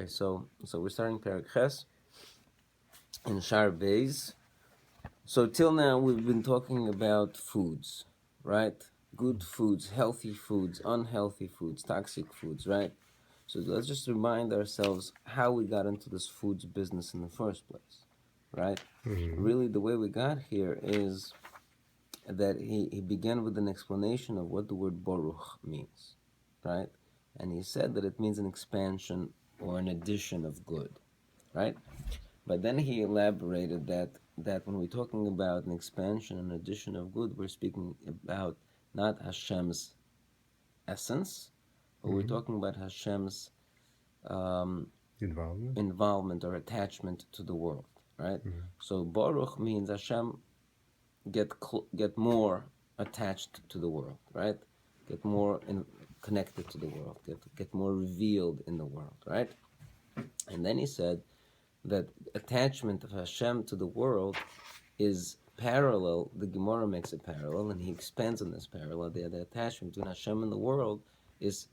Okay, so we're starting Perek Ches in Shar Beis. So till now we've been talking about foods, right? Good foods, healthy foods, unhealthy foods, toxic foods, right? So let's just remind ourselves how we got into this foods business in the first place, right? Really, the way we got here is that he began with an explanation of what the word Baruch means, right? And he said that it means an expansion or an addition of good, right? But then he elaborated that when we're talking about an expansion and addition of good, we're speaking about not Hashem's essence, but we're talking about Hashem's involvement or attachment to the world, right? So Baruch means Hashem get more attached to the world, right? Get more connected to the world, get more revealed in the world, right? And then he said that attachment of Hashem to the world is parallel. The Gemara makes a parallel, and he expands on this parallel. The attachment between Hashem and the world is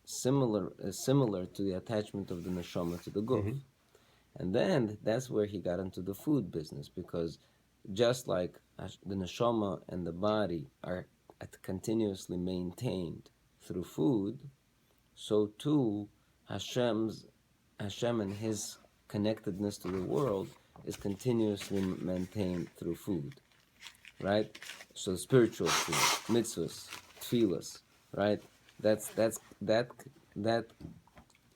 similar to the attachment of the neshama to the guf. And then that's where he got into the food business, because just like the neshama and the body are continuously maintained through food, so too Hashem and his connectedness to the world is continuously maintained through food, right? So spiritual food, mitzvahs, tefillas, right? That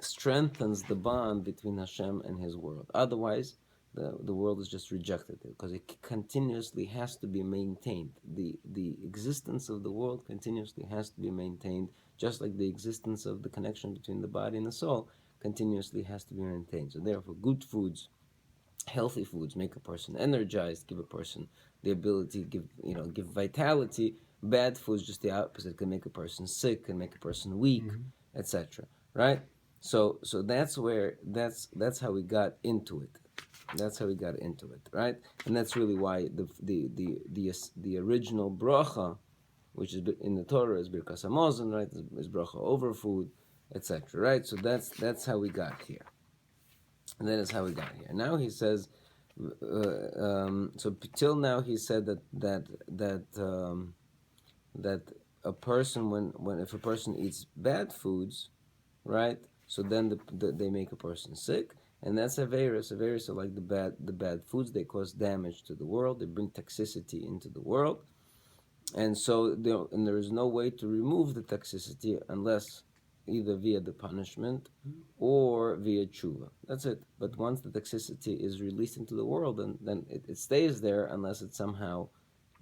strengthens the bond between Hashem and his world. Otherwise, the world is just rejected, because it continuously has to be maintained. The existence of the world continuously has to be maintained, just like the existence of the connection between the body and the soul continuously has to be maintained. So therefore, good foods, healthy foods, make a person energized, give a person the ability, give vitality. Bad foods, just the opposite, can make a person sick, can make a person weak, etc. Right? So that's how we got into it. That's how we got into it, right? And that's really why the original bracha, which is in the Torah, is Birkas Hamazon, right? Is bracha over food, etc. Right? So that's how we got here. And that is how we got here. Now he says, so till now he said that a person when if a person eats bad foods, right? So then they make a person sick, and that's Averis. Averis are like the bad foods. They cause damage to the world. They bring toxicity into the world, and so there is no way to remove the toxicity unless either via the punishment or via tshuva. That's it. But once the toxicity is released into the world, then it stays there unless it somehow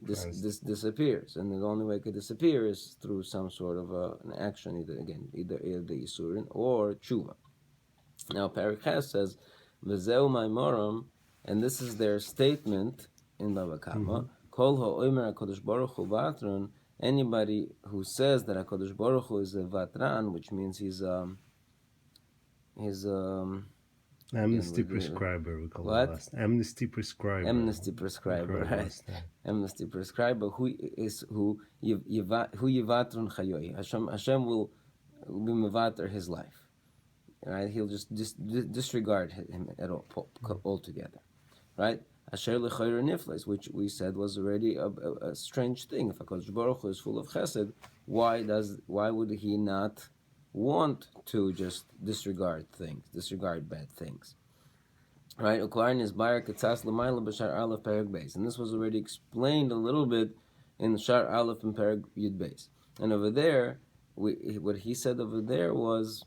disappears. And the only way it could disappear is through some sort of an action, either the Yisurin or tshuva. Now, Perek Ches says, "V'zeu ma'imoram," and this is their statement in Bava Kama. Kol ha'omer HaKadosh Baruch Hu vatran. Anybody who says that HaKadosh Baruch Hu is a vatran, which means he's amnesty prescriber, we call what? it last. Amnesty prescriber. Amnesty prescriber, right? Amnesty prescriber. Who yivatrun chayoi? Hashem will be mevater his life, right? He'll just disregard him at all altogether, right? Asher lechayr nifles, which we said was already a strange thing. If HaKadosh Baruch Hu is full of chesed, why would he not want to just disregard bad things, right? And this was already explained a little bit in Shar Aleph and Perek Yud Beis. And over there, what he said over there was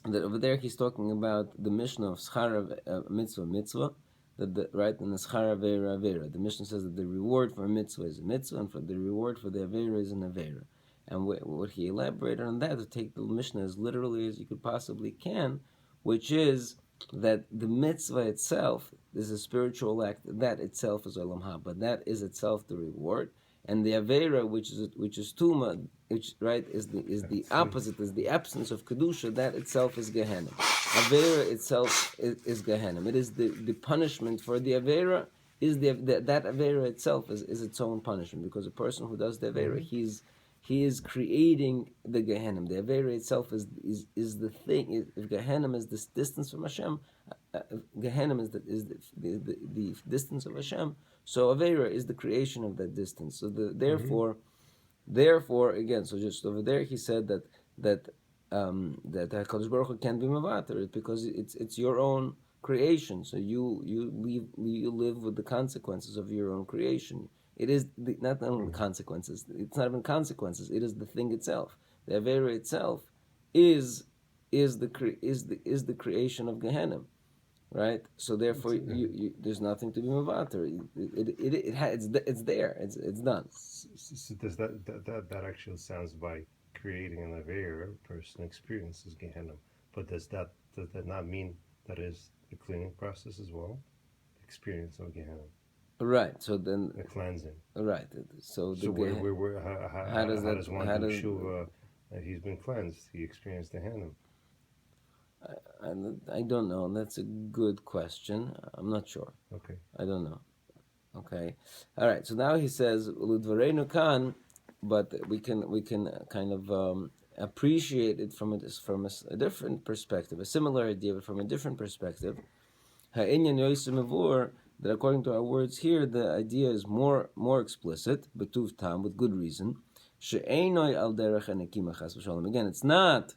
that over there he's talking about the Mishnah of Schar mitzvah, right? And the Schar Avera. The Mishnah says that the reward for a mitzvah is a mitzvah, and for the reward for the Avera is an Avera. And what he elaborated on that, to take the Mishnah as literally as you could possibly can, which is that the mitzvah itself is a spiritual act. That itself is olam haba. That is itself the reward. And the Avera, which is Tuma, which right is the opposite, is the absence of Kedusha, that itself is Gehenna. Avera itself is Gehenna. It is the punishment for the Avera, that Avera itself is its own punishment, because a person who does the Avera, he is creating the Gehenna. The Avera itself is the thing. If Gehenna is this distance from Hashem, Gehenna is the distance of Hashem. So Avera is the creation of that distance. So therefore, again, so just over there, he said that Hakadosh Baruch Hu can't be mevater because it's your own creation. So you live with the consequences of your own creation. It is not only consequences. It's not even consequences. It is the thing itself. The Avera itself is the creation of Gehenna, right? So therefore, there's nothing to be mevater. It's there. It's done. So does that actually sounds by creating an Avera, a person experiences Gehenna, but does that not mean that is the cleaning process as well? Experience of Gehenna. Right. So then the cleansing. Right. So how does one do Shuvah? He's been cleansed. He experienced the Gehenna. I don't know. That's a good question. I'm not sure. Okay. I don't know. Okay. All right. So now he says Ludvarenu kan, but we can kind of appreciate it from a different perspective, a similar idea, but from a different perspective. Ha'inyan yoysim mevur, that according to our words here, the idea is more explicit, betuv tam, with good reason. She'einoi al derech nekima chas v'shalom. Again, it's not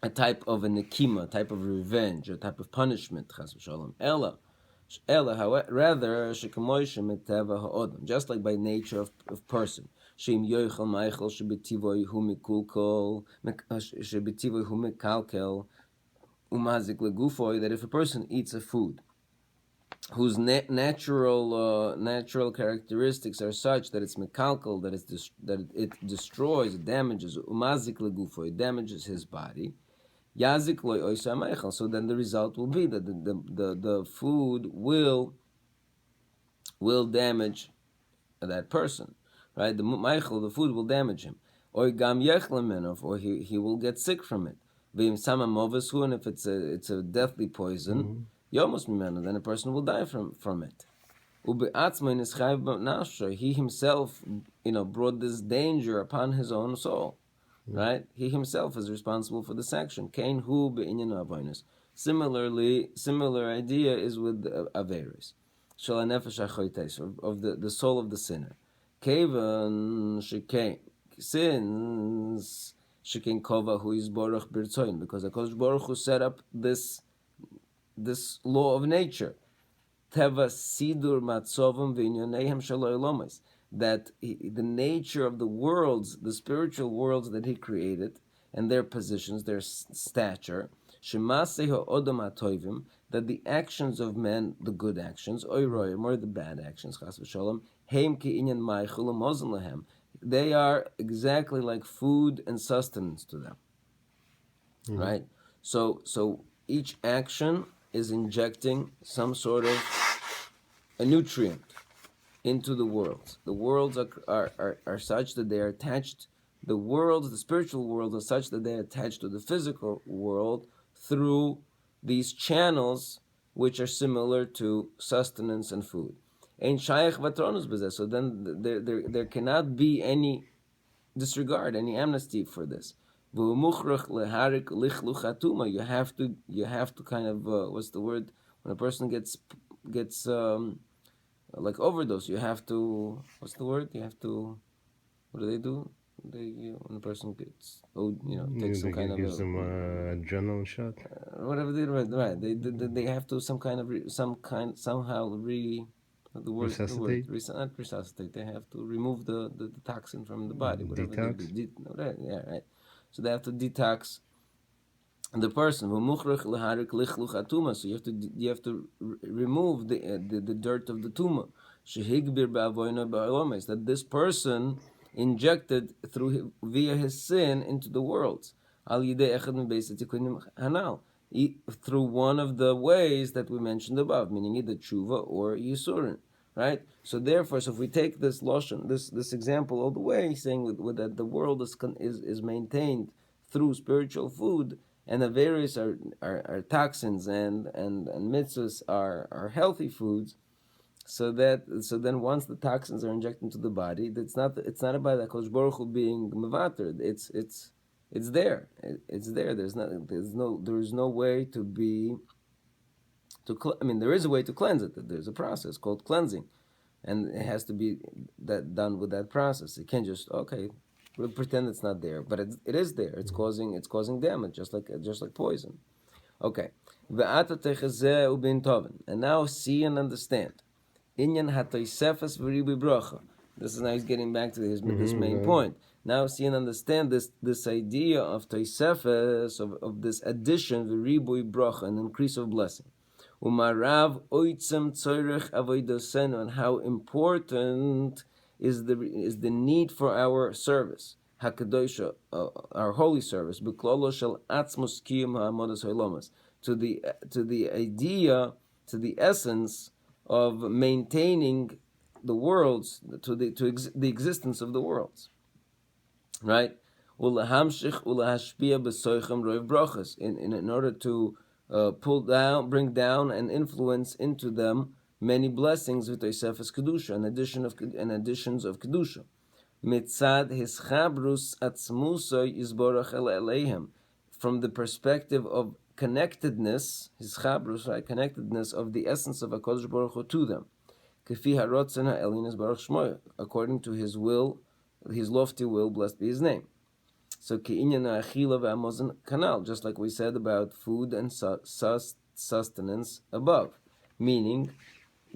a type of a nekima, type of revenge, a type of punishment, chas v'shalom. Ella, rather, she'kamoy she'meteva ha'odam, just like by nature of person. She'im yoichel meichel she'betivoy hu mikulkol, she'betivoy hu mikalkel, umazik legufoy, that if a person eats a food whose natural characteristics are such that it's mekalkel, that it destroys, it damages, umazik legufo, it damages his body. Yazik loy oisa meichel. So then the result will be that the food will damage that person, right? The meichel, the food will damage him, or gam yechlemenov, or he will get sick from it. V'im sama movesu, and if it's a deathly poison. Yomos mimenu, then a person will die from it. He himself, brought this danger upon his own soul, right? He himself is responsible for the sanction. Kain hu be'inyan avonos. Similar idea is with averis. Shal nefesh achoites, of the soul of the sinner. Kevan shekain, since shekain kova hu is baruch birtzoin, because Hakadosh Baruch Hu set up this law of nature, teva sidur matzovim v'inyonehem shaloi lomis, that the nature of the worlds, the spiritual worlds that he created, and their positions, their stature, shemaseho odom atoivim, that the actions of men, the good actions, oiroyim, or the bad actions, chas v'sholom, heim ki inyan maichul u'mozon lehem, they are exactly like food and sustenance to them, right? So each action is injecting some sort of a nutrient into the worlds. The worlds are such that they are attached. The worlds, the spiritual worlds, are such that they are attached to the physical world through these channels, which are similar to sustenance and food. Ein shayach vatronus b'zeh. So then there cannot be any disregard, any amnesty for this. You have to kind of what's the word, when a person gets like overdose, you have to, what's the word, you have to, what do they do? When a person gets takes some kind of adrenaline shot, whatever they right, they have to somehow the word, resuscitate? Not resuscitate. They have to remove the toxin from the body. Whatever detox. They do. Yeah, right. So they have to detox the person. So you have to remove the dirt of the tumor. That this person injected via his sin into the worlds. Through one of the ways that we mentioned above, meaning either tshuva or yisurin, right? So therefore, if we take this loshon, this example all the way, saying that the world is maintained through spiritual food, and the various are toxins, and mitzvahs are healthy foods, So then once the toxins are injected into the body, it's not about that Kodesh Baruch Hu being mevater. It's there. It's there. There's no way to be I mean, there is a way to cleanse it. There's a process called cleansing, and it has to be that done with that process. You can't just we'll pretend it's not there, but it is there. It's causing damage, just like poison. Okay. Ve'ata techezeh ubin tovin. And now see and understand. Inyan hatoisefes v'ribi brocha. This is now he's getting back to this main point. Now see and understand this idea of toisefes, of this addition, v'ribui brocha, an increase of blessing. Umarav oitzem tzorech avoidosenu, and how important is the need for our service, hakadosha, our holy service, b'klolo shel atzmos kiyum ha'amodas ha'olomas, to the idea, to the essence of maintaining the worlds, the existence of the worlds, right? Ulahamshich ulahashpia b'soichem roiv brachas, in order to bring down, and influence into them many blessings with Tosefes kedusha, an additions of kedusha. Mitzad hischabrus atzmusoi izborach eleihem, from the perspective of connectedness, hischabrus, right, connectedness of the essence of HaKadosh Baruch Hu to them. Kefi harotzen ha'elin baruch shmoy, according to his will, his lofty will, blessed be his name. So ke'inyan ha'achila ve'amozon kanal, just like we said about food and sustenance above, meaning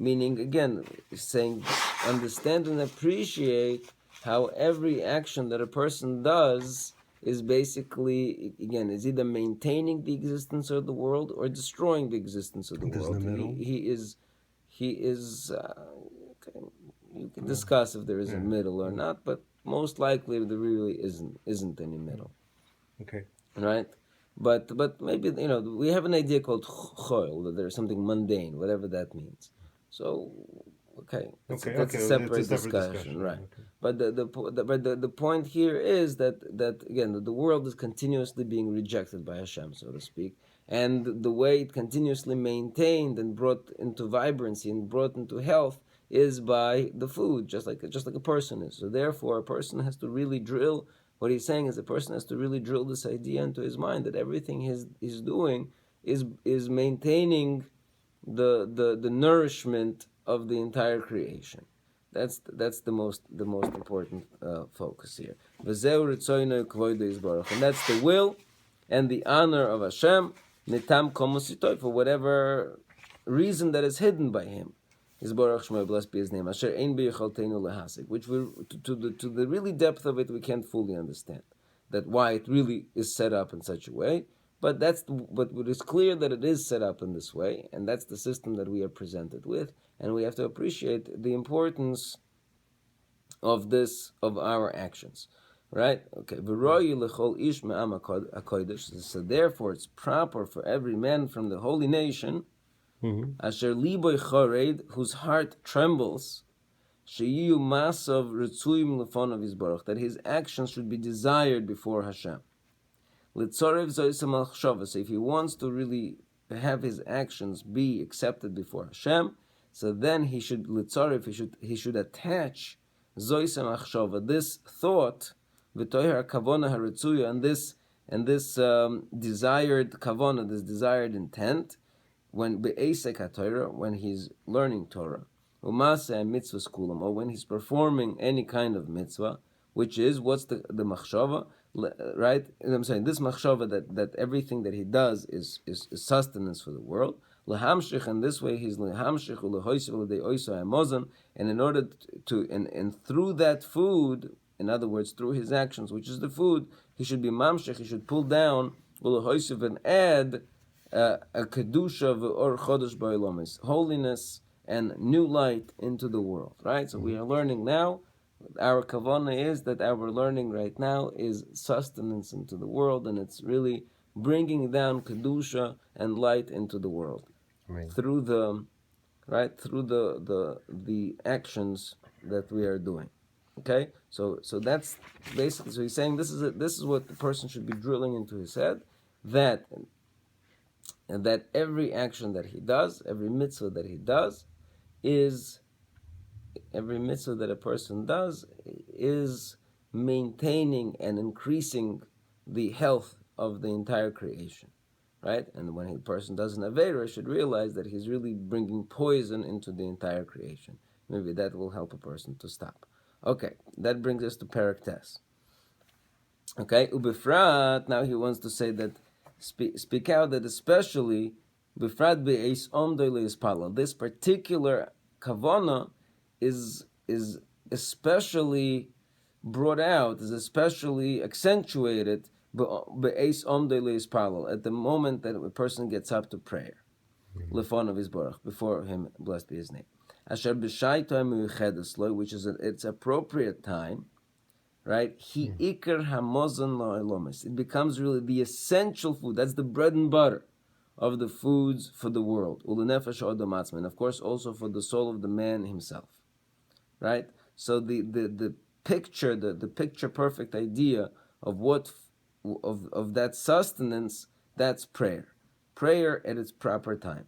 again, saying, understand and appreciate how every action that a person does is basically, again, is either maintaining the existence of the world or destroying the existence of the There's world. no middle. He is. Okay, you can discuss if there is a middle or not, but most likely there really isn't any middle. Okay. Right? But maybe we have an idea called choil, that there's something mundane, whatever that means. So that's a separate discussion, right? Okay. But the point here is that again, the world is continuously being rejected by Hashem, so to speak, and the way it continuously maintained and brought into vibrancy and brought into health is by the food, just like a person is. So therefore, a person has to really drill. What he's saying is a person has to really drill this idea into his mind that everything he's doing is maintaining the nourishment of the entire creation. That's the most important focus here. And that's the will and the honor of Hashem, nitam komositoi, for whatever reason that is hidden by Him. His Baruch Shema, blessed be His name. Asher ein b'yichalteinu lehasik, which we to the really depth of it we can't fully understand. That why it really is set up in such a way. But it is clear that it is set up in this way, and that's the system that we are presented with, and we have to appreciate the importance of our actions, right? Okay. So therefore, it's proper for every man from the holy nation, asher liboy chored, whose heart trembles, sheyu masav ritzuyim lefonav yisbarach, that his actions should be desired before Hashem. So if he wants to really have his actions be accepted before Hashem, so then he should attach zois machshava, this thought, v'toher kavona haritzuya, and this desired kavona, this desired intent, when be'esek haTorah, when he's learning Torah, u'maseh mitzvah skulam, or when he's performing any kind of mitzvah, which is what's the machshava. Right, and I'm saying this machshava that everything that he does is sustenance for the world. Lehamshich, and this way he's lehamshich ulehoysiv uledeoiso hamozon, and in order to and through that food, in other words, through his actions, which is the food, he should be mamshich. He should pull down ulehoysiv and add a kedusha or chodesh ba'olomis, holiness and new light into the world. Right, so we are learning now. Our kavana is that our learning right now is sustenance into the world, and it's really bringing down kedusha and light into the world through the actions that we are doing. Okay, so that's basically. So he's saying this is what the person should be drilling into his head, that every action that he does, every mitzvah that he does, is every mitzvah that a person does is maintaining and increasing the health of the entire creation, right? And when a person does an avera, should realize that he's really bringing poison into the entire creation. Maybe that will help a person to stop. Okay, that brings us to Perek Tes. Okay, ubefrat. Now he wants to say that speak out that especially befrat be'es omdoy leispala. This particular kavana is especially brought out, is especially accentuated be'es omdoy leispala at the moment that a person gets up to prayer. Lefon of his baruch, before him, blessed be his name. Asher b'shayto miyuchedes, which is its appropriate time, right? He ikar hamozon lo'elomis. It becomes really the essential food. That's the bread and butter of the foods for the world. Ulenefesh odomatzma, and of course also for the soul of the man himself, right? So the picture, the picture perfect idea of what of that sustenance, that's prayer, prayer at its proper time,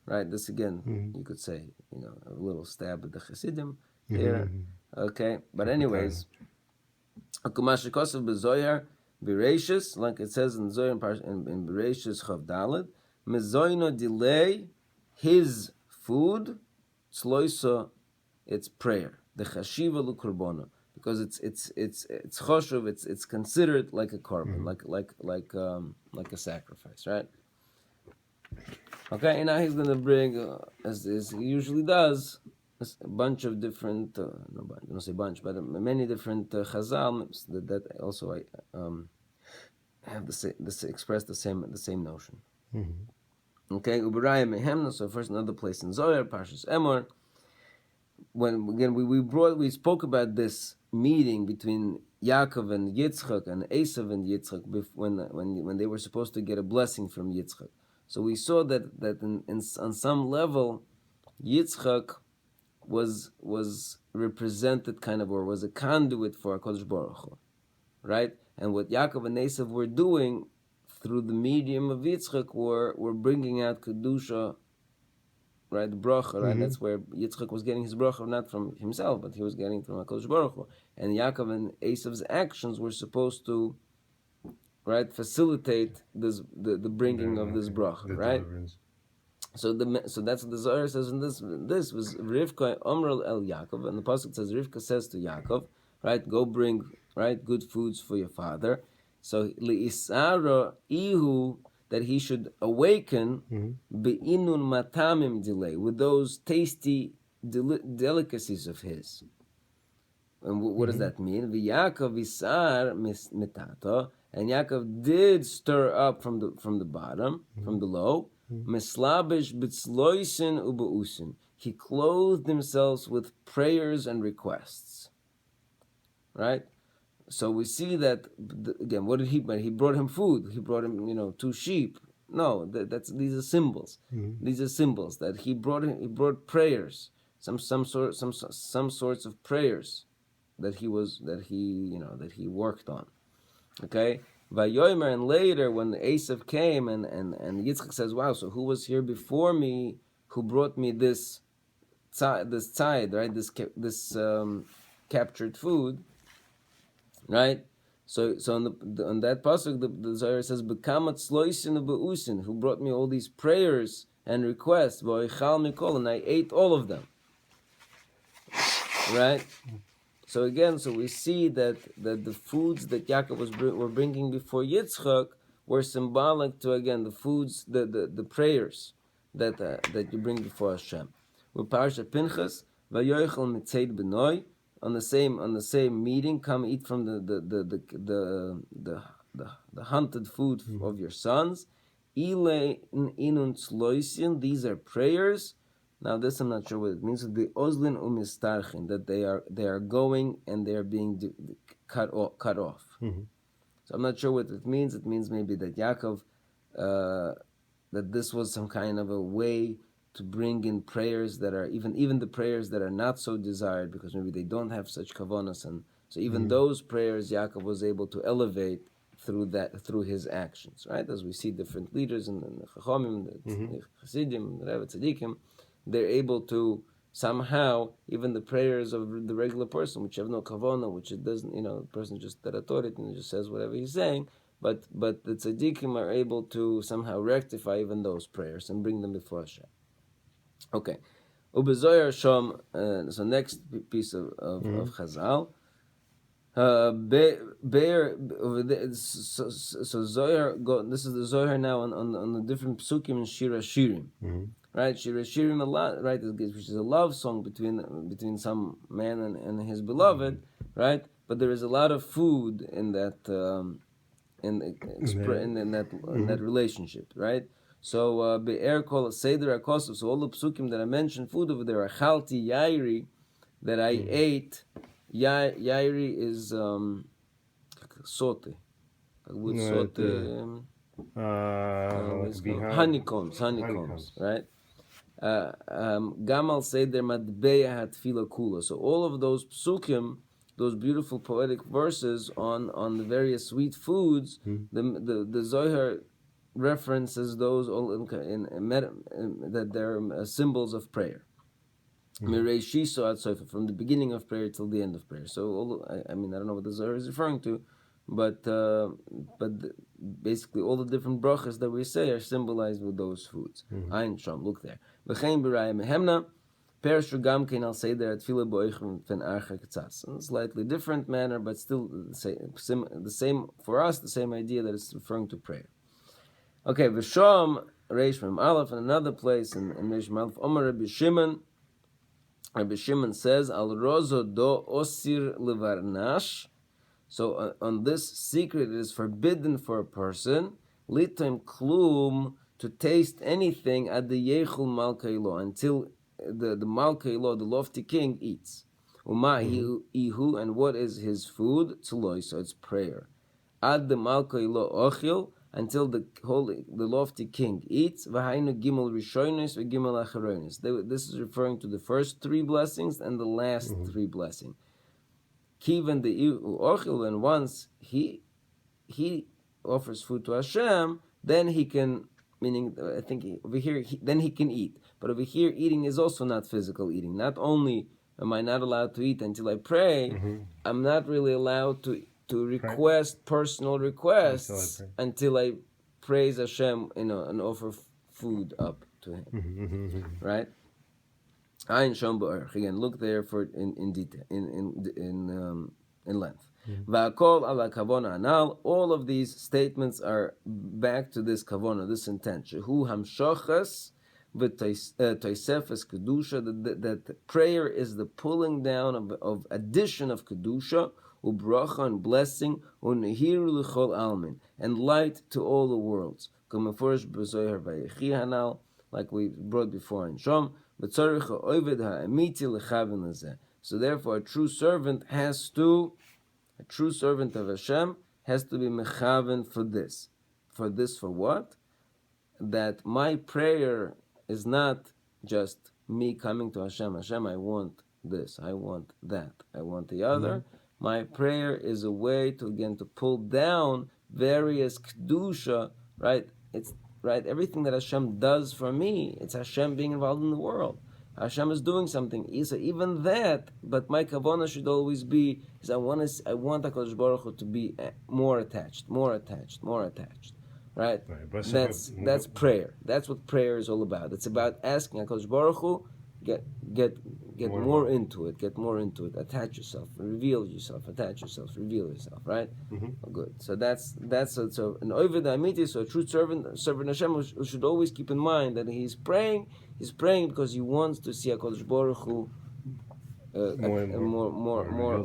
right? This again, you could say, a little stab at the Chassidim here, okay? But anyways. Akumashikosav bezoyer bereishis, like it says in Zohar in Bereishis Chav Daled, mezoino delay his food, tzloisa, it's prayer. The chashiva lukurbona, because it's choshev, it's considered like a korban, like a sacrifice, right? Okay, and now he's gonna bring, as he usually does, a bunch of different, I don't say bunch, but many different chazal that also have express the same notion. Okay, Uberaya Mehemna. So first, another place in Zohar, Parshas Emor. When again we spoke about this meeting between Yaakov and Yitzchak and Esav and Yitzchak when they were supposed to get a blessing from Yitzchak. So we saw that on some level, Yitzchak was represented kind of, or was a conduit for HaKadosh Baruch Hu, right? And what Yaakov and Esav were doing through the medium of Yitzchak were bringing out Kedusha, right? The bracha, right? That's where Yitzchak was getting his bracha, not from himself, but he was getting from HaKadosh Baruch Hu. And Yaakov and Esav's actions were supposed to, right, facilitate this the bringing of this bracha, right? So that's what the Zohar says in this. This was Rivka Omrel El Yaakov, and the pasuk says Rivka says to Yaakov, right, go bring, right, good foods for your father. So liisara ihu, that he should awaken be'inun matamim delay, with those tasty delicacies of his. And what does that mean? V'Yaakov isar mitato, and Yaakov did stir up from the bottom, from below. Meslabish bitzloisin ubeusin. He clothed himself with prayers and requests. Right? So we see that again. What did he bring? He brought him food. He brought him, 2 sheep. No, these are symbols. These are symbols that he brought. He brought prayers, some sorts of prayers that he worked on. Okay. Vayomer, and later when Esav came and Yitzchak says, "Wow, so who was here before me who brought me this tzayid, right? This captured food, right?" So on that pasuk, the Zohar says, "Bekamat sloisin ubeusin," who brought me all these prayers and requests, v'oichal mikol, and I ate all of them, right? So again, we see that the foods that Yaakov were bringing before Yitzchak were symbolic to, again, the foods, the prayers that you bring before Hashem. With Parsha Pinchas, Vayochel mitzeid benoi, on the same meeting, come eat from the hunted food of your sons. Ile inun tzloisin, these are prayers. Now this I'm not sure what it means. The ozlin umistarchin, that they are going and they are being cut off. So I'm not sure what it means. It means maybe that Yaakov, that this was some kind of a way to bring in prayers that are even the prayers that are not so desired, because maybe they don't have such kavanas, and so even those prayers Yaakov was able to elevate through his actions, right? As we see different leaders in the Chachamim, the Chassidim, the Rebbe Tzadikim, they're able to somehow, even the prayers of the regular person, which have no kavana, which it doesn't, the person just tarator and just says whatever he's saying, but the tzaddikim are able to somehow rectify even those prayers and bring them before Hashem. Okay. Ubezoyer Shom, so next piece of Chazal. Bear over there, so Zohar go. This is the Zohar now on the different psukim in Shira Shirim, right? Shira Shirim a lot, right? Which is a love song between some man and his beloved, right? But there is a lot of food in that in that relationship, right? So Be'er Kol Seder HaKosov. So all the psukim that I mentioned, food over there, Achalti Yairi, that I ate. Yairi is sote. Wood sote. Honeycombs, right? Gamal Seder Madbeya Hatfila Kula. So all of those psukim, those beautiful poetic verses on the various sweet foods, the Zohar references those all that they're symbols of prayer. From the beginning of prayer till the end of prayer. So I don't know what the Zohar is referring to, but basically all the different brachas that we say are symbolized with those foods. Ein Sham, look there. V'chein b'raya mehemna, perish gam kein al seder at fila bo'ichem fen archa ketzas. In a slightly different manner, but still the same for us, the same idea that it's referring to prayer. Okay, v'sham reish mem aleph, in another place in reish mem aleph, Omer Rabbi Shimon. Rabbi Shimon says, Al rozo do osir levarnash. So on this secret, it is forbidden for a person, litem klum, to taste anything at the yechul malkailo, until the malkailo, the lofty king, eats. Uma ihu, and what is his food? Tzloi, so it's prayer. Ad the malkailo ochil, until the lofty king eats. V'hainu gimel rishonis v'gimel acharonis. This is referring to the first three blessings and the last three blessings. Kiven the ochil, and once he offers food to Hashem, then he can. Meaning, I think over here, then he can eat. But over here, eating is also not physical eating. Not only am I not allowed to eat until I pray, I'm not really allowed to request personal requests until I praise Hashem, and offer food up to Him, right? Ayin Shom Ba'arch. Again, look there for in detail, in length. Va'akol ala kavona anal. All of these statements are back to this kavona, this intent. Shehu hamshochas v'toisefes kedusha. That prayer is the pulling down of addition of kedusha, ubracha, and blessing, unehiru l'chol almin, and light to all the worlds. Kameforish b'zohar vayechi hanal, like we brought before in Shom. V'tzorich ha'oved ha'emiti l'chavin lezeh. So therefore, a true servant of Hashem has to be mechaven for this. For this, for what? That my prayer is not just me coming to Hashem. Hashem, I want this, I want that, I want the other. My prayer is a way to pull down various kedusha, right? It's right. Everything that Hashem does for me, it's Hashem being involved in the world. Hashem is doing something. So even that, but my kavanah should always be is I want HaKadosh Baruch Hu to be more attached, right? That's prayer. That's what prayer is all about. It's about asking HaKadosh Baruch Hu, get more into it, attach yourself, reveal yourself, attach yourself, reveal yourself, right? Oh, good. So that's so an Oved Amiti, so a true servant Hashem who should always keep in mind that he's praying because he wants to see HaKadosh Baruch Hu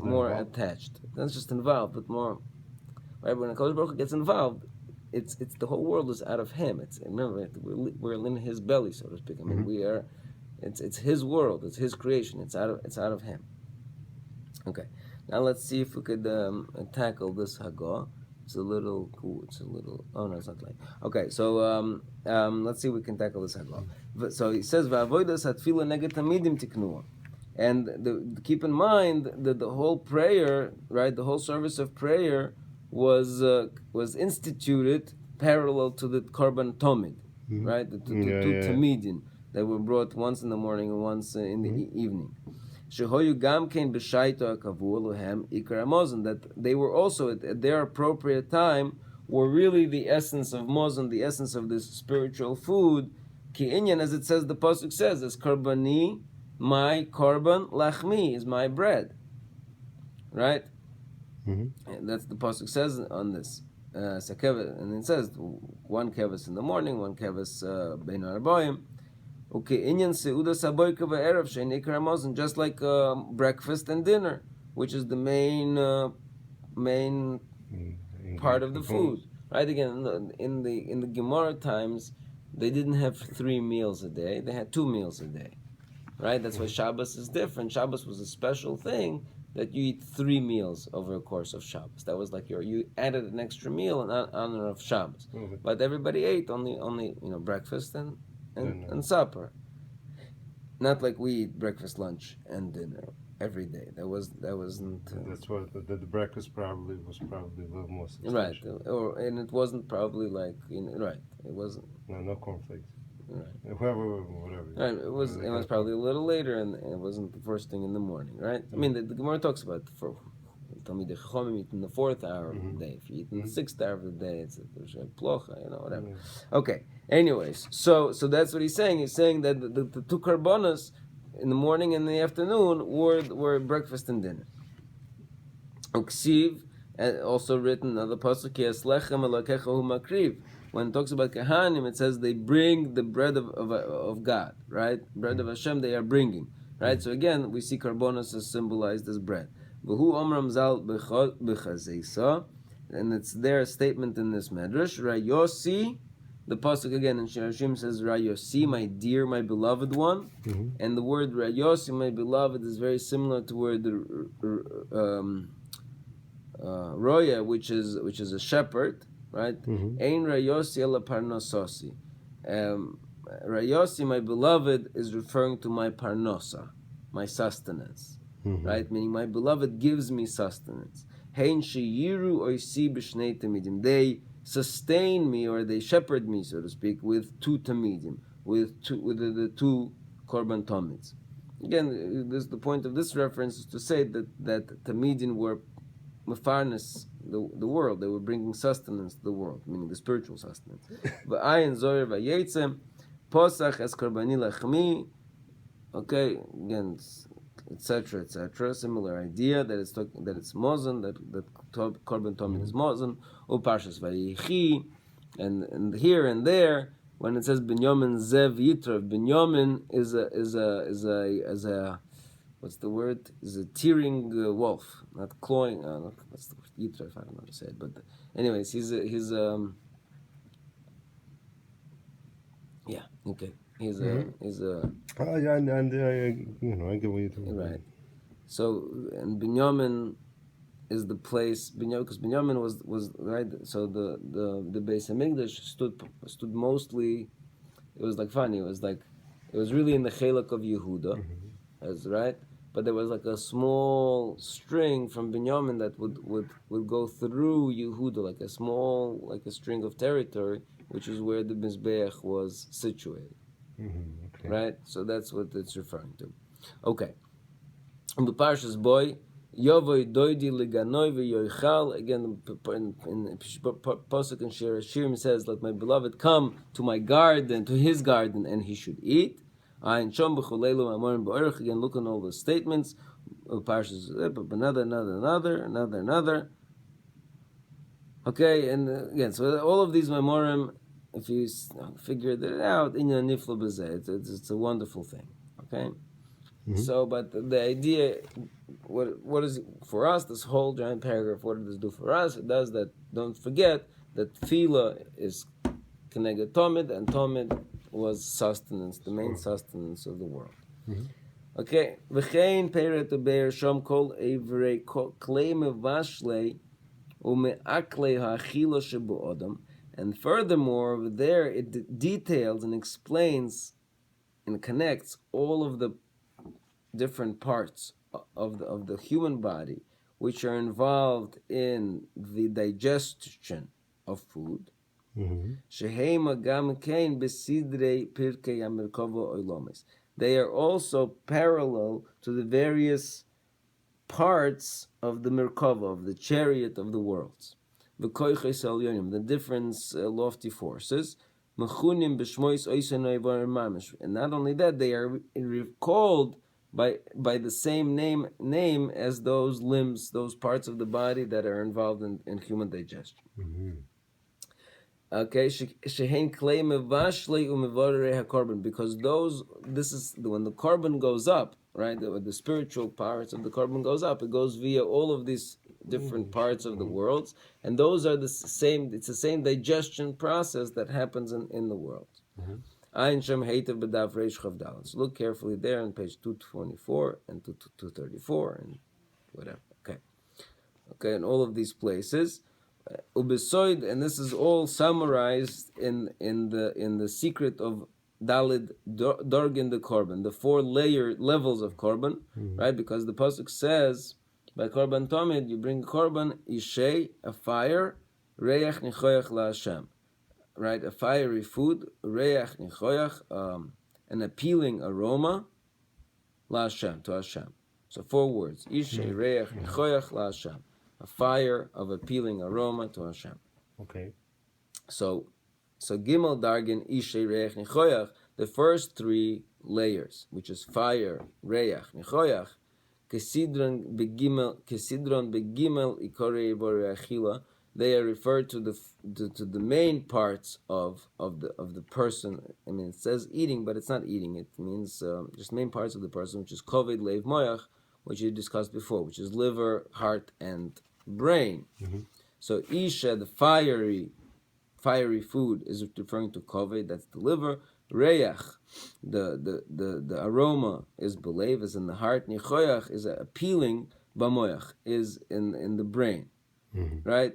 more attached. Not just involved, but more. Right? When HaKadosh Baruch Hu gets involved, it's the whole world is out of him. Remember, we're in his belly, so to speak. I mean, we are. It's his world. It's his creation. It's out of him. Okay. Now let's see if we could tackle this Hagah. It's a little cool. Oh no, it's not like. Okay, so let's see if we can tackle this Hagah. So he says, "Va'avodas hatfila neged tamidim tiknua," and keep in mind that the whole prayer, right, the whole service of prayer was instituted parallel to the korban tomid, right, the two tamidin. They were brought once in the morning and once in the evening. Shehoyu gam kein b'shaito hakavu lohem ikar hamozon, that they were also at their appropriate time were really the essence of mozon, the essence of this spiritual food. Ki inyan, as it says, the pasuk says, as karbani, my korban, lachmi is my bread, right? And that's the pasuk says on this. And it says one keves in the morning, one keves bein arboim. Okay, inyan seuda saboyka ve'erev shein ikar hamozon, just like breakfast and dinner, which is the main part of the food, right? Again, in the Gemara times, they didn't have 3 meals a day; they had 2 meals a day, right? That's why Shabbos is different. Shabbos was a special thing that you eat 3 meals over a course of Shabbos. That was like you added an extra meal in honor of Shabbos, but everybody ate only breakfast and supper. Not like we eat breakfast, lunch, and dinner every day. That wasn't. That's what the breakfast was probably a little more substantial. Right, and it wasn't probably like right. It wasn't. No cornflakes. Right. Whatever. Right. It was probably a little later, and it wasn't the first thing in the morning, right? I mean, the Gemara talks about for Talmidei Chachamim eat in the 4th hour of the day. If you eat in the 6th hour of the day, it's a plocha, whatever. Okay. Anyways, so that's what he's saying. He's saying that the 2 karbonos in the morning and the afternoon were breakfast and dinner. Uksiv, also written another pasuk, Lechem Elokecha hu makriv. When it talks about Kahanim, it says they bring the bread of God, right? Bread of Hashem they are bringing, right? So again, we see karbonos as symbolized as bread. V'hu omram zal b'chazeisa, and it's their statement in this medrash. Rayosi, the pasuk again in Shirashim says Rayosi, my dear, my beloved one, and the word Rayosi, my beloved, is very similar to word Roya, which is a shepherd, right? Ein Rayosi ela parnososi. Rayosi, my beloved, is referring to my parnosa, my sustenance. Right, meaning my beloved gives me sustenance. Hein sheyiru oisi b'shnei tamidim. They sustain me, or they shepherd me, so to speak, with 2 tamidim, with the 2 korban tamids. Again, the point of this reference is to say that tamidim were mefarnes the world. They were bringing sustenance to the world, meaning the spiritual sustenance. V'ayin zoyer v'yetzem posach es karbani lachmi. Okay, again, etc., etc. Similar idea that it's mozon, that korban tomid is mozon. Uparshas vayichi, and here and there when it says binyamin zev yitrav, binyamin is a what's the word? Is a tearing wolf, not clawing. What's the word? Yitrav. I don't know how to say it, but anyways, he's yeah, okay. He's a I get what you're talking about. Right. So, and Binyamin is the place, because Binyamin was right. So the Beis Hamikdash stood mostly. It was like funny. It was really in the Chelak of Yehuda, as right. But there was like a small string from Binyamin that would go through Yehuda, like a string of territory, which is where the Mizbeach was situated. Okay. Right? So that's what it's referring to. Okay. The Parshas Boy, Yovoi doidi liganoi v'yoichal. Again, in Pasuk and Shirim says, let my beloved come to my garden, to his garden, and he should eat. Ayin shom b'chuleilu amorim b'orich. Again, look on all the statements. Parshas, another. Okay, and again, so all of these memorim, if you figured it out, it's a wonderful thing. Okay, so but the idea, what is for us? This whole giant paragraph, what does it do for us? It does that. Don't forget that tefillah is keneged tomid, and tomid was sustenance, the main sustenance of the world. Okay, v'chein peiret ubeir shom kol evrei klei mevashlei umeaklei ha'achila shebu odom. And furthermore, over there, it details and explains and connects all of the different parts of the human body which are involved in the digestion of food, Shehema gam kein besidrei pirkei hamerkava oilomes. They are also parallel to the various parts of the Merkava, of the chariot of the worlds. The koiches elyonim, the different lofty forces. Mechunim b'shmois oisenoi mamish. And not only that, they are recalled by the same name as those limbs, those parts of the body that are involved in human digestion. Okay, shehen klei mevashlei umevorei hakorban, because this is when the carbon goes up, right? The spiritual parts of the carbon goes up. It goes via all of these different parts of the worlds, and those are the same. It's the same digestion process that happens in the world. Ein Shem Heitev B'Dav Reish Chav Dalet. So look carefully there on page 224 and 234 and whatever. Okay, in all of these places. Ubesoid, and this is all summarized in the secret of Dalid Dorgin the Korban, the four levels of Korban, right? Because the pasuk says by Korban Tomid you bring Korban Ishei, a fire, Reach Nichoyach La Hashem, right? A fiery food, Reach Nichoyach, an appealing aroma, La Hashem, to Hashem. So 4 words: Ishei, Reach Nichoyach La Hashem. A fire of appealing aroma to Hashem. Okay. So Gimel Dargin Ishei Reach Nichoyach, the first 3 layers, which is fire, Reach, Nichoyach, Kesidron begimel Ikorei Borei Achila, they are referred to the main parts of the person. I mean, it says eating, but it's not eating. It means just main parts of the person, which is Koved Leiv Moyach, which you discussed before, which is liver, heart, and brain. So Isha, the fiery food, is referring to Koved, that's the liver. Reach, the aroma, is Belev, is in the heart. Nichoyach is appealing, Bamoyach is in the brain, right?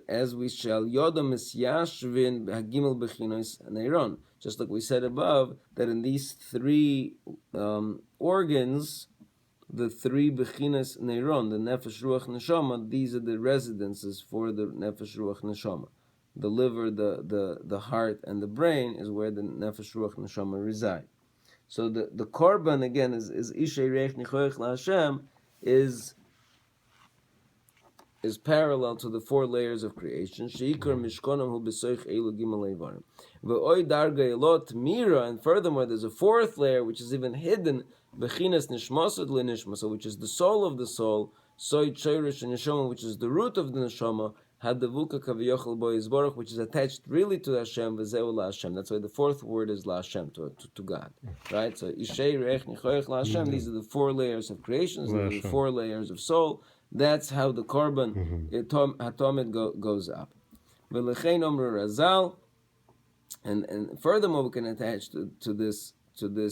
As we shall Yodam Misyashvin Hagimel Bechinos Neiron. Just like we said above, that in these 3 organs, the 3 bechinas neiron, the nefesh, ruach, neshama, these are the residences for the nefesh, ruach, neshama. The liver, the heart, and the brain is where the nefesh, ruach, neshama reside. So the korban again is Ishei Reich Nichoyach LaHashem is parallel to the 4 layers of creation. Sheikar mishkonam hu b'soich elu gimel eivarim. Ve'oy darga elot mira, and furthermore, there's a 4th layer which is even hidden, bechinas nishmasod lenishmasa, which is the soul of the soul, soy chayrish neshama, which is the root of the neshama, hadavuka kaviyochel bo yizborach, which is attached really to Hashem, v'zeu la Hashem. That's why the 4th word is la Hashem, to God, right? So Ishei Reich Nichoyach la Hashem. These are the 4 layers of creation, these are the 4 layers of soul. That's how the korban hatomid goes up. V'lechein omer Razal, and furthermore we can attach to this the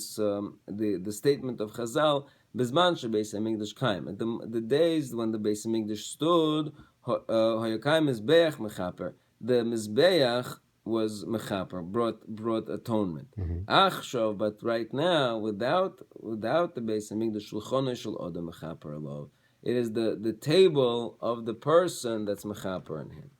statement of Chazal, Bezman shebeis hamikdash kaim, at the days when the Beis Hamikdash stood, Hachaim mizbeach mechaper, the mizbeach was mechaper, brought atonement. Achshav, but right now, without the Beis Hamikdash, shulchanei shel adam mechaper alov. It is the table of the person that's mechaper in him,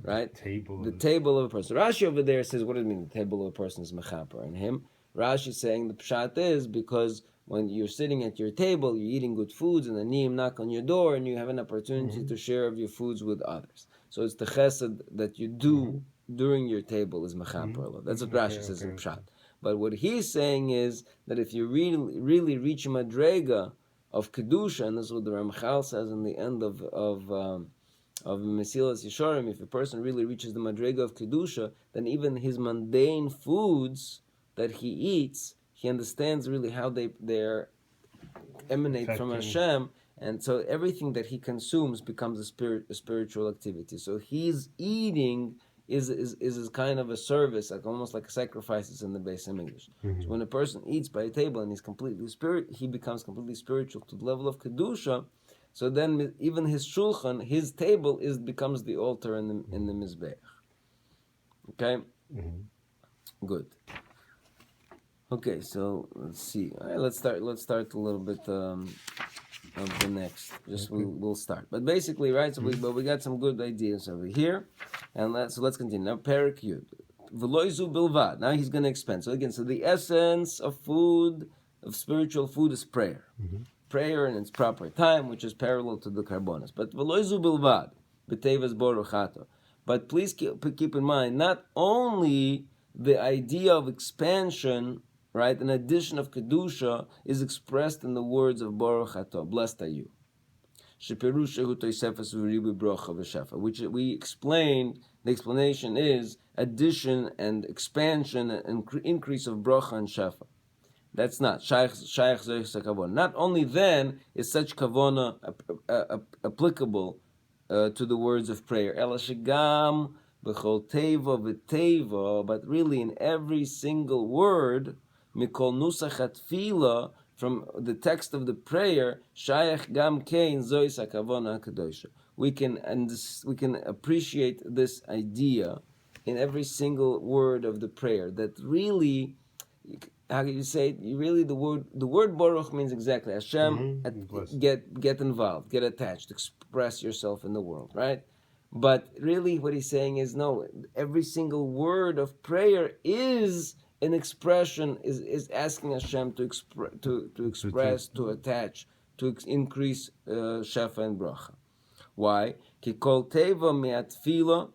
right? The table of a person. Rashi over there says, what does it mean? The table of a person is mechaper in him. Rashi is saying the pshat is because when you're sitting at your table, you're eating good foods, and the niyim knock on your door, and you have an opportunity to share of your foods with others. So it's the chesed that you do during your table is mechaper. That's what Rashi says in pshat. But what he's saying is that if you really reach madrega of kedusha, and this is what the Ramchal says in the end of Mesilas Yesharim, if a person really reaches the madrega of kedusha, then even his mundane foods that he eats, he understands really how they emanate from Hashem, and so everything that he consumes becomes a spiritual activity. So his eating is kind of a service, like almost like sacrifices in the Beis Hamikdash. So when a person eats by a table and he becomes completely spiritual to the level of kedusha. So then even his shulchan, his table, becomes the altar in the mizbeach. Okay, good. Okay, so let's see. All right, let's start a little bit of the next. Just Okay. we'll start. But basically, right? So we got some good ideas over here, and let's continue. Now, Perik Yud. V'loizu bilvad. Now he's going to expand. So again, so the essence of food, of spiritual food, is prayer. Mm-hmm. Prayer in its proper time, which is parallel to the carbonas. But v'loizu bilvad, b'tevas boruchato. But please keep in mind, not only the idea of expansion, right, an addition of kedusha, is expressed in the words of Baruch Atah, blessed are you, which we explained. The explanation is addition and expansion and increase of bracha and shefa. That's not shaykh kavona. Not only then is such kavona applicable to the words of prayer, elashigam b'chol teva v'teva, but really in every single word, mikol nusachat tefillah, from the text of the prayer, shaykh gam kein zois hakavona hakadosha. We can appreciate this idea in every single word of the prayer. That really, how can you say it? The word Baruch means exactly Hashem. Bless. Get involved, get attached, express yourself in the world, right? But really, what he's saying is no. Every single word of prayer is an expression. Is asking Hashem to express, to attach, to increase shefa and bracha. Why? Ki kol teva me'atfila,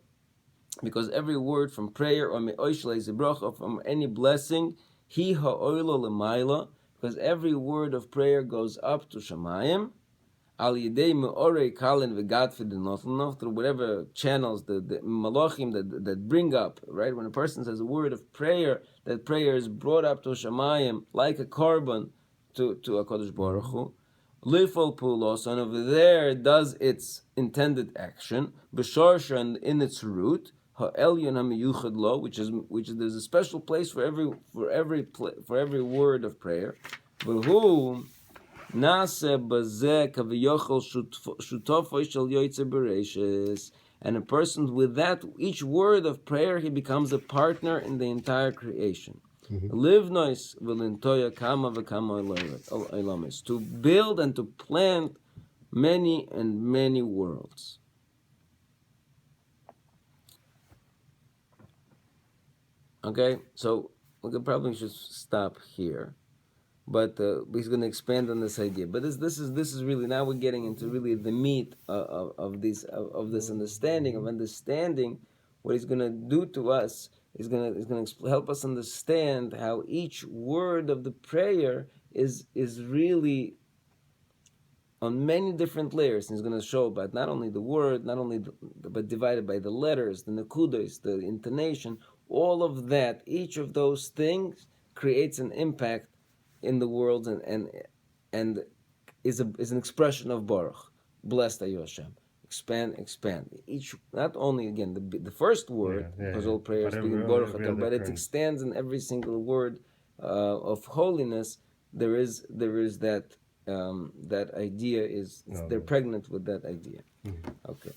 because every word from prayer or me'oishle zibracha, or from any blessing, he ha'oilo l'mayla, because every word of prayer goes up to Shamayim, al yidei me'orei kalin v'gadfid notlanof, through whatever channels, the malachim that bring up, right? When a person says a word of prayer, that prayer is brought up to Shamayim like a korban to HaKadosh Baruch Hu. Lifol pulos, and over there it does its intended action, b'shorsha, and in its root, ha'elyon ha'miyuchad lo, which is there's a special place for every word of prayer. V'hu nase bazeh kaviyochol shutofo shel yoytze bereishis, and a person with that, each word of prayer, he becomes a partner in the entire creation. Live nois v'lintoya kama v'kama ilamis, to build and to plant many and many worlds. Okay, so we could probably should stop here, but he's going to expand on this idea. But this is really, now we're getting into really the meat of this understanding what he's going to do to us. He's going to help us understand how each word of the prayer is really on many different layers. And he's going to show about not only the word, but divided by the letters, the nekudos, the intonation, all of that. Each of those things creates an impact in the world and is an expression of Baruch. Blessed are you, Hashem. Expand. Each, not only again the first word, because all prayers begin Baruch Atah, but it extends in every single word of holiness. There is that that idea is they're pregnant with that idea. Okay.